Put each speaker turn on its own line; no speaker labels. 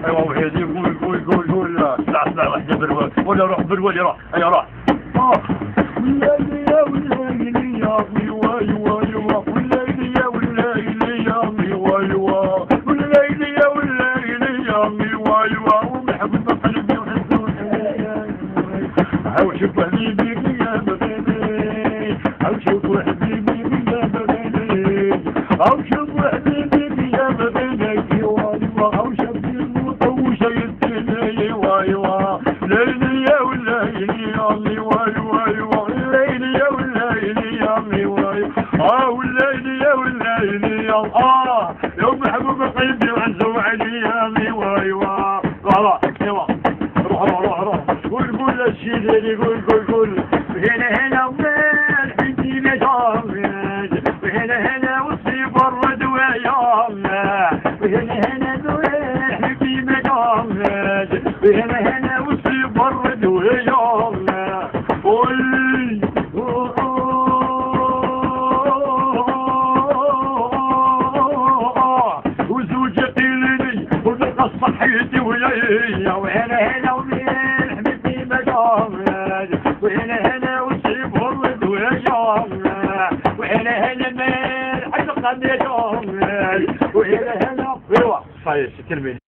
ايوا وحيدي قول سلع وحده برول ولا روح برول روح ايوا روح والليل يا والليل يا ويوا يوا يوا والليل يا والليل يا ويوا يوا والليل يا والليل يا ويوا يوا ومحبوب قلبي وحزوني هاو شوف حبيبي يا بغيني هاو شوف حبيبي يا بغيني هاو شوف حبيبي يا بغيني يوا يوا هاو شوف المطوش يديني يوا يوا ليلي يا والليل يا ويوا يوا يوا الليل يا والليل يا ويوا يوا والليل يا والليل يا يا محبوب قلبي وحزوني يا ويوا يوا روح روح روح روح قول الشيء قول هنا وين بنتي مجامد وهنا وصي برد ويامه وهنا وين بنتي مجامد وهنا وصي برد ويامه قول وزوجتي لي وبقى صحيتي ويا وهنا وين وهنا وصيب ورد ويوم وهنا مال حق قد يوم وهنا ايوا صحيح كلمه